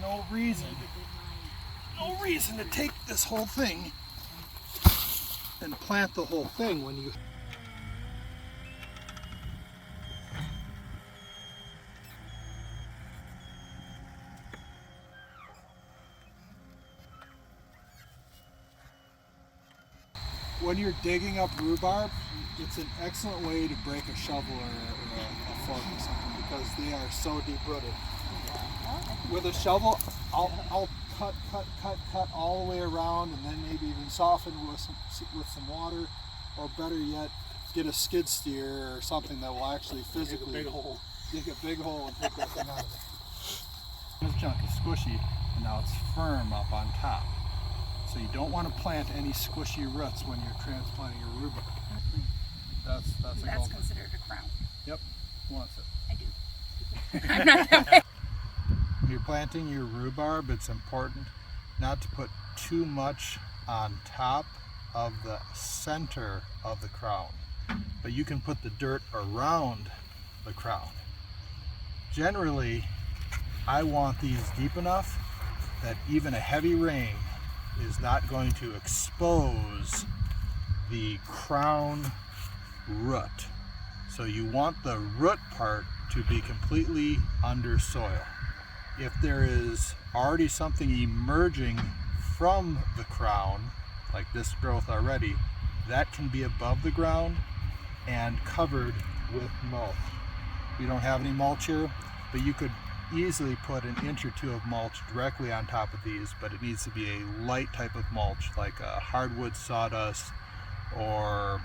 no reason to take this whole thing and plant the whole thing when you when you're digging up rhubarb, it's an excellent way to break a shovel or a fork or something because they are so deep rooted. With a shovel, I'll cut all the way around and then maybe even soften with some water, or better yet, get a skid steer or something that will actually physically dig a big hole and take that thing out of there. This junk is squishy and now it's firm up on top. So you don't want to plant any squishy roots when you're transplanting your rhubarb. That's considered a crown. Yep. Who wants it? I do. I'm not that way. When you're planting your rhubarb, it's important not to put too much on top of the center of the crown, but you can put the dirt around the crown. Generally, I want these deep enough that even a heavy rain is not going to expose the crown root. So you want the root part to be completely under soil. If there is already something emerging from the crown, like this growth already, that can be above the ground and covered with mulch. We don't have any mulch here, but you could easily put an inch or two of mulch directly on top of these, but it needs to be a light type of mulch, like a hardwood sawdust or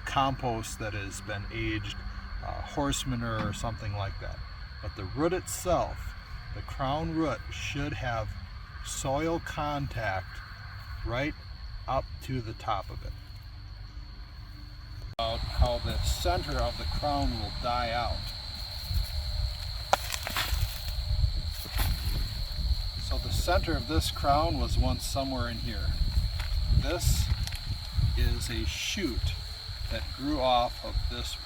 compost that has been aged, horse manure or something like that. But the root itself, the crown root, should have soil contact right up to the top of it. About how the center of the crown will die out. So the center of this crown was once somewhere in here. This is a shoot that grew off of this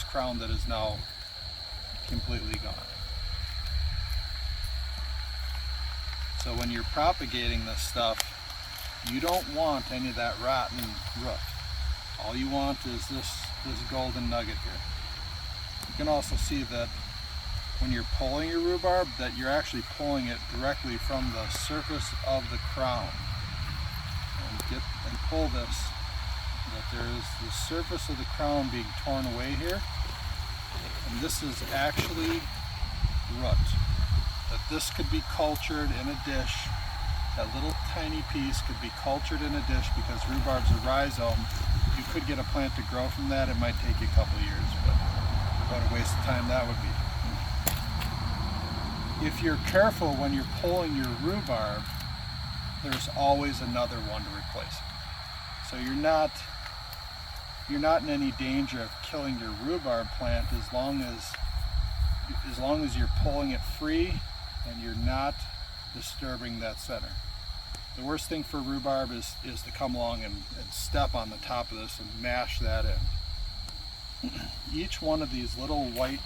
crown that is now completely gone. So when you're propagating this stuff, you don't want any of that rotten root. All you want is this golden nugget here. You can also see that when you're pulling your rhubarb, that you're actually pulling it directly from the surface of the crown. And pull this, that there is the surface of the crown being torn away here. And this is actually root. That this could be cultured in a dish. That little tiny piece could be cultured in a dish because rhubarb's a rhizome. You could get a plant to grow from that. It might take you a couple of years, but what a waste of time that would be. If you're careful when you're pulling your rhubarb, there's always another one to replace it. So you're not in any danger of killing your rhubarb plant as long as you're pulling it free and you're not disturbing that center. The worst thing for rhubarb is to come along and step on the top of this and mash that in. Each one of these little white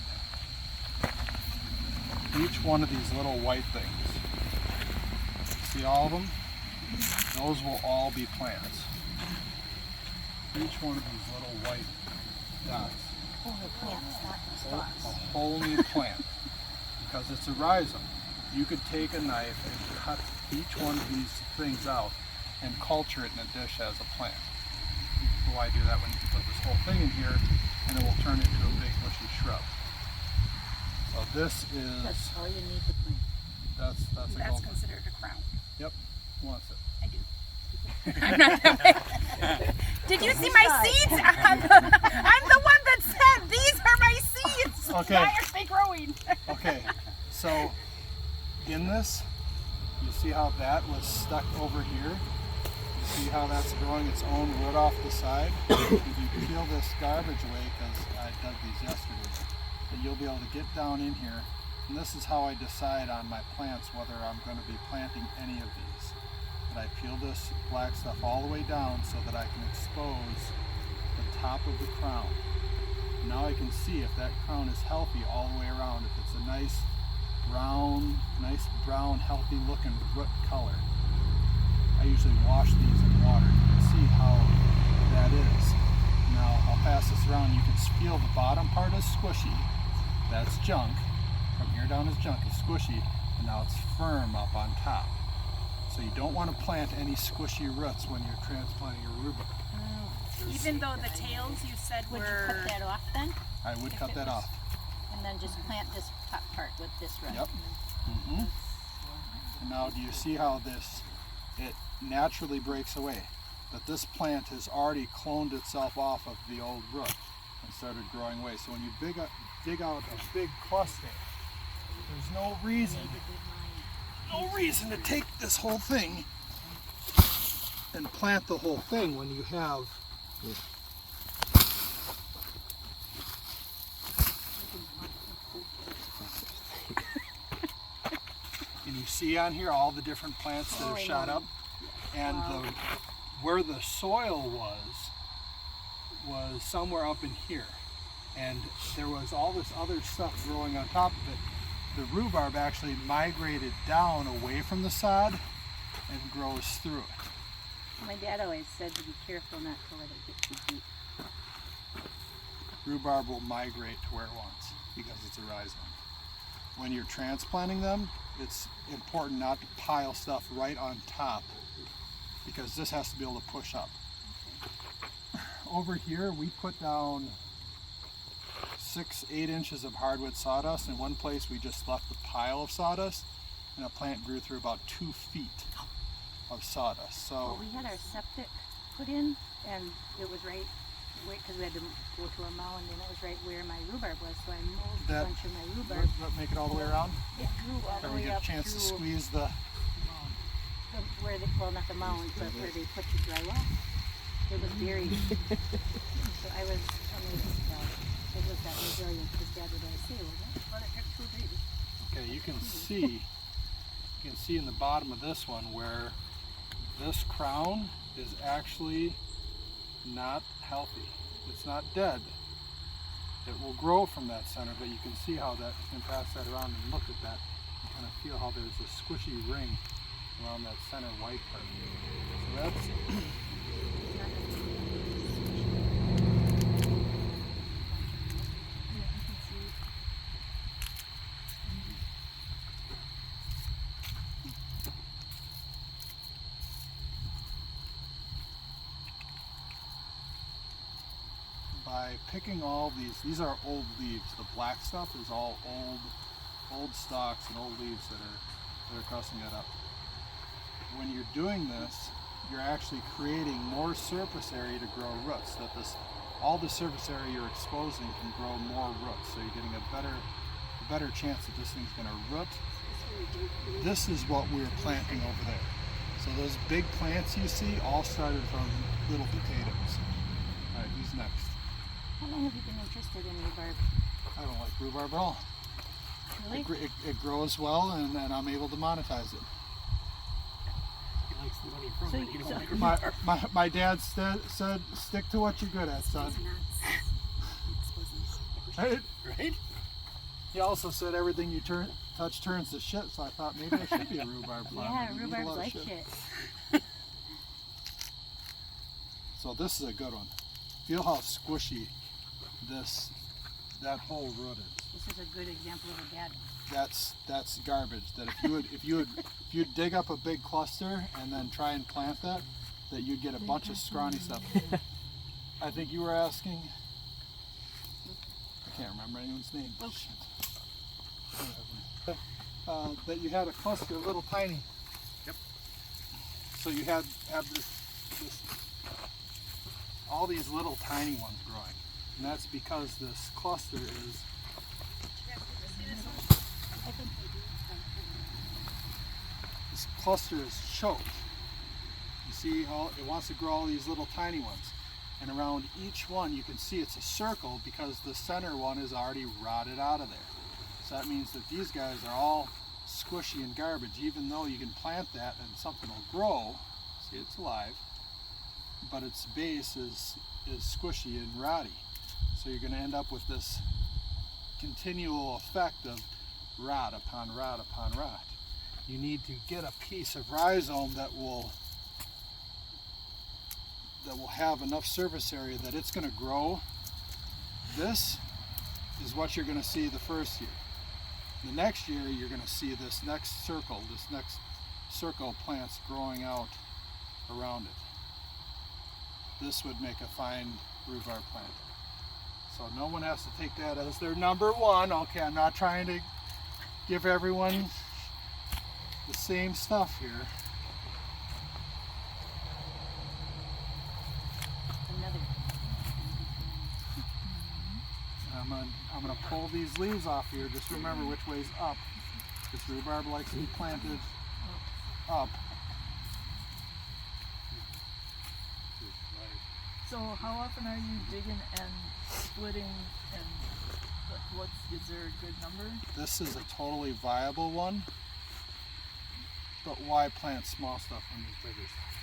things, see all of them? Those will all be plants. Each one of these little white dots. Whole new plants, not stalks. A whole new plant, because it's a rhizome. You could take a knife and cut each one of these things out and culture it in a dish as a plant. Why do that when you can put this whole thing in here and it will turn into a big bushy shrub. So this is... That's all you need to plant. That's considered a crown. Yep. Who wants it? I do. I'm not that way. Did you see my seeds? I'm the one that said these are my seeds. Okay. Why are they growing? Okay. So in this, you see how that was stuck over here? You see how that's growing its own root off the side? If you peel this garbage away, because I dug these yesterday, then you'll be able to get down in here. And this is how I decide on my plants whether I'm going to be planting any of these. But I peel this black stuff all the way down so that I can expose the top of the crown. Now I can see if that crown is healthy all the way around. If it's a nice nice brown, healthy looking root color. I usually wash these in water. You can see how that is. Now I'll pass this around. You can feel the bottom part is squishy. That's junk. From here down is junk. It's squishy, and now it's firm up on top. So you don't want to plant any squishy roots when you're transplanting your rhubarb. Even though the tails you said Would were... you cut that off then? I would cut that off. And then just plant this top part with this root? Yep. And now do you see how it naturally breaks away? But this plant has already cloned itself off of the old root and started growing away. So when you dig out a big cluster, there's no reason to take this whole thing and plant the whole thing when you have and you see on here all the different plants that have shot up, and where the soil was somewhere up in here, and there was all this other stuff growing on top of it. The rhubarb actually migrated down away from the sod and grows through it. My dad always said to be careful not to let it get too deep. Rhubarb will migrate to where it wants because it's a rhizome. When you're transplanting them, it's important not to pile stuff right on top because this has to be able to push up. Over here we put down 6-8 inches of hardwood sawdust. In one place we just left the pile of sawdust, and a plant grew through about 2 feet of sawdust. So well, we had our septic put in, and it was right because we had to go to a mound, and it was right where my rhubarb was. So I moved a bunch of my rhubarb. Make it all the way around. It grew all the Or we way get up a chance to through squeeze the where they, well, not the mound, but where they put the drywall. It was very. So I was amazed about it. It was that resilient, because Dad would always say, well, don't let it get too big. Okay, you can see in the bottom of this one where this crown is actually not healthy. It's not dead. It will grow from that center, but you can see how that, you can pass that around and look at that. You kind of feel how there's a squishy ring around that center white part. So that's by picking all these are old leaves. The black stuff is all old stalks and old leaves that are crusting it up. When you're doing this, you're actually creating more surface area to grow roots. That all the surface area you're exposing can grow more roots. So you're getting a better chance that this thing's going to root. This is what we were planting over there. So those big plants you see all started from little potatoes. All right, who's next? How long have you been interested in rhubarb? I don't like rhubarb at all. Really? It grows well, and I'm able to monetize it. He likes the money from it. He don't like rhubarb. My dad said, stick to what you're good at, son. Right? Right? He also said everything you touch turns to shit, so I thought maybe I should be a rhubarb farmer. Yeah, They eat a rhubarb's lot of like shit. shit. So this is a good one. Feel how squishy that whole root is. This is a good example of a bad one. That's garbage. That if you dig up a big cluster and then try and plant that you'd get a bunch of scrawny stuff. I think you were asking. I can't remember anyone's name. Oh. Shit. That you had a cluster of little tiny. Yep. So you have this all these little tiny ones growing, and that's because this cluster is. This cluster is choked. You see how it wants to grow all these little tiny ones, and around each one you can see it's a circle because the center one is already rotted out of there. So that means that these guys are all squishy and garbage, even though you can plant that and something will grow. See, it's alive, but its base is squishy and rotty. So you're going to end up with this continual effect of rot upon rot upon rot. You need to get a piece of rhizome that will have enough surface area that it's going to grow. This is what you're going to see the first year. The next year you're going to see this next circle of plants growing out around it. This would make a fine rhubarb plant. So no one has to take that as their number one. Okay, I'm not trying to give everyone the same stuff here. Another. I'm gonna pull these leaves off here. Just remember which way's up. This rhubarb likes to be planted up. So how often are you digging and splitting, and is there a good number? This is a totally viable one, but why plant small stuff when there's bigger stuff?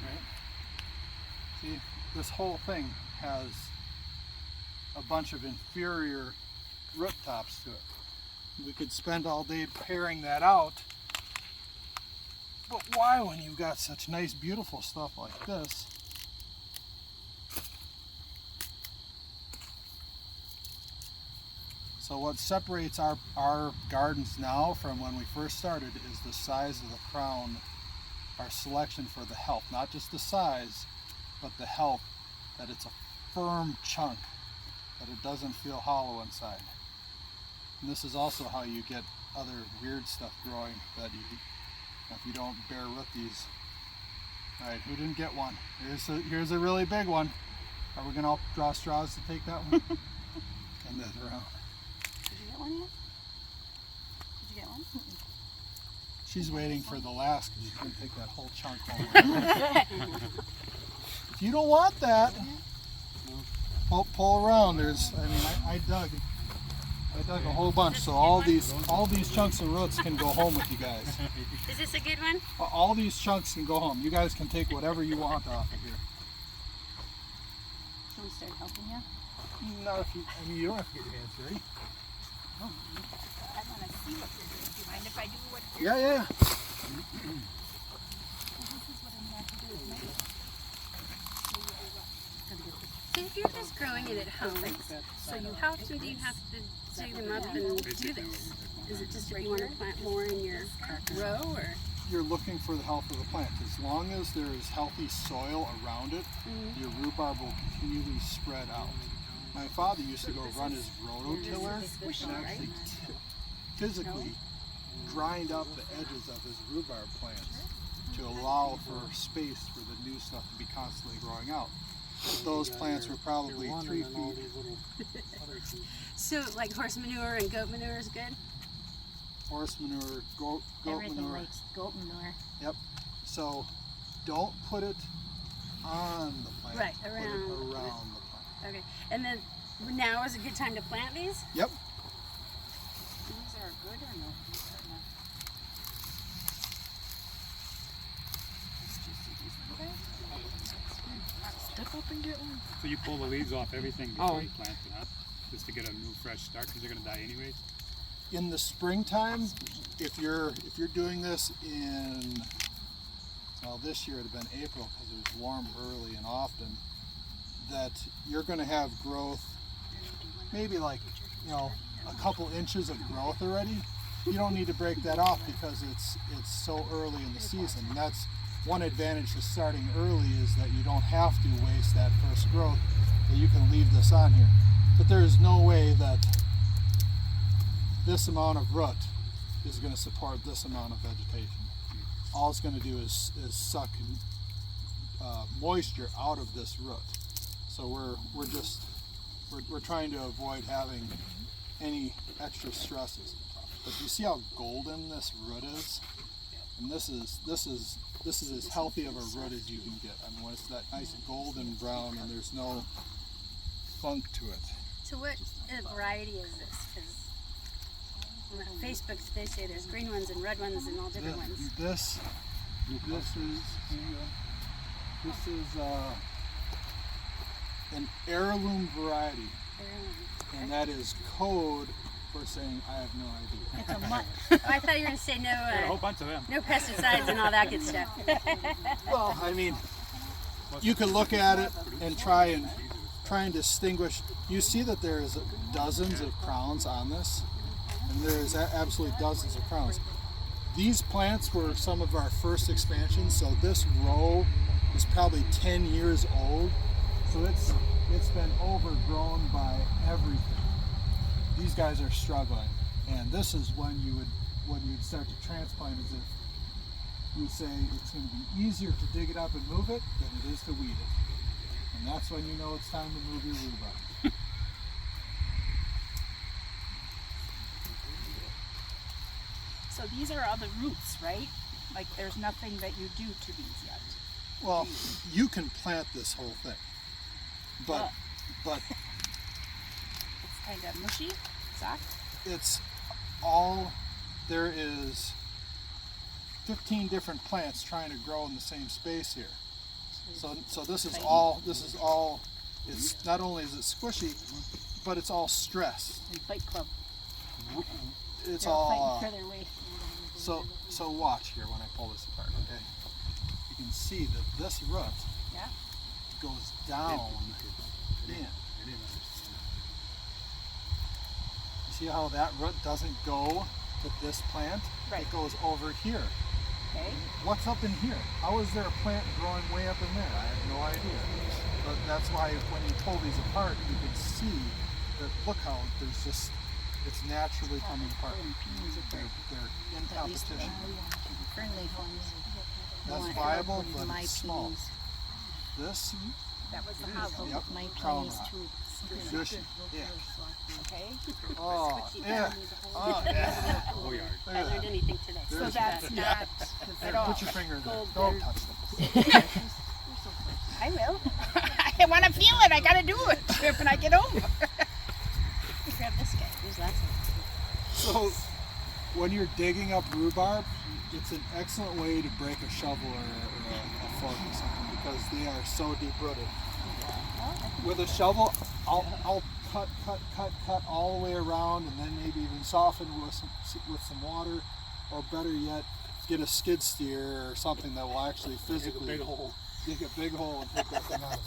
Right? See, this whole thing has a bunch of inferior root tops to it. We could spend all day pairing that out, but why when you've got such nice beautiful stuff like this? So what separates our gardens now from when we first started is the size of the crown, our selection for the health. Not just the size, but the health, that it's a firm chunk, that it doesn't feel hollow inside. And this is also how you get other weird stuff growing that if you don't bear with these. All right, who didn't get one? Here's a really big one. Are we gonna all draw straws to take that one? And that around. Did you get one yet? Did you get one? She's waiting for the last because she's going to take that whole chunk home. If you don't want that, pull around. I dug a whole bunch, so all these chunks of roots can go home with you guys. Is this a good one? All these chunks can go home. You guys can take whatever you want off of here. Should we start helping you? Not if you. You don't have to get your hands dirty. I want to see what you're doing. Do you mind if I do what you're Yeah. This is what I'm going to have to do is make it. So if you're just growing it at home, how often do you have to dig them up and do this? Is it just if you want to plant more in your row, or? You're looking for the health of the plant. As long as there is healthy soil around it, your rhubarb will continually spread out. My father used to go run his rototiller and actually physically grind up the edges of his rhubarb plants to allow for space for the new stuff to be constantly growing out. Those plants were probably 3 feet. So like horse manure and goat manure is good? Horse manure, goat Everything manure. likes goat manure. Yep. So don't put it on the plant. Right, Put it around around the plant. Okay. And then now is a good time to plant these? Yep. These are good or no? These are not. Step up and get one. So you pull the leaves off everything before you plant it, huh? Just to get a new fresh start, because they're going to die anyways. In the springtime, if you're doing this in, well, this year it would have been April because it was warm early and often, that you're going to have growth, maybe like, a couple inches of growth already. You don't need to break that off because it's so early in the season. And that's one advantage to starting early, is that you don't have to waste that first growth, that you can leave this on here. But there is no way that this amount of root is going to support this amount of vegetation. All it's going to do is suck moisture out of this root. So we're trying to avoid having any extra stresses. But you see how golden this root is? And this is as healthy of a root as you can get. I mean, when it's that nice golden brown and there's no funk to it. So what variety is this? Because on Facebook they say there's green ones and red ones and all different ones. This is an heirloom variety, and that is code for saying I have no idea. It's a month. I thought you were gonna say Got a whole no, bunch of them. no pesticides and all that good stuff. Well, I mean, you can look at it and try and distinguish. You see that there's dozens of crowns on this, and there's absolutely dozens of crowns. These plants were some of our first expansions, so this row is probably 10 years old. So it's been overgrown by everything. These guys are struggling, and this is when you would start to transplant, as if you would say it's going to be easier to dig it up and move it than it is to weed it. And that's when you know it's time to move your rhubarb. So these are all the roots, right? Like there's nothing that you do to these yet. Well, you can plant this whole thing, but It's kind of mushy, soft. it's all, there is 15 different plants trying to grow in the same space here. So this is all, it's not only is it squishy, but it's all stressed. And Fight Club. It's They're all, fighting for their way. so watch here when I pull this apart, okay? You can see that this root Yeah. goes down in. You see how that root doesn't go to this plant? Right. It goes over here. Okay. What's up in here? How is there a plant growing way up in there? I have no idea. But that's why when you pull these apart, you can see that, look how there's just, it's naturally coming apart. They're in competition. Friendly ones. That's Want viable, everybody but my it's small. peas. This, That was the hollow. yep, My crown peas rot. too. Gushy. Yeah. Okay. Oh, yeah. Oh, yeah. Whole yard. I learned anything today. So There's that's not at all. Put your finger in there. Gold Don't there. touch them. I will. I want to feel it. I got to do it when I get home. Grab this guy. There's lots of So, when you're digging up rhubarb, it's an excellent way to break a shovel or a fork or something because they are so deep rooted. With a shovel, I'll cut all the way around and then maybe even soften with some water, or better yet, get a skid steer or something that will actually physically Big hole. dig a big hole and take that thing out of it.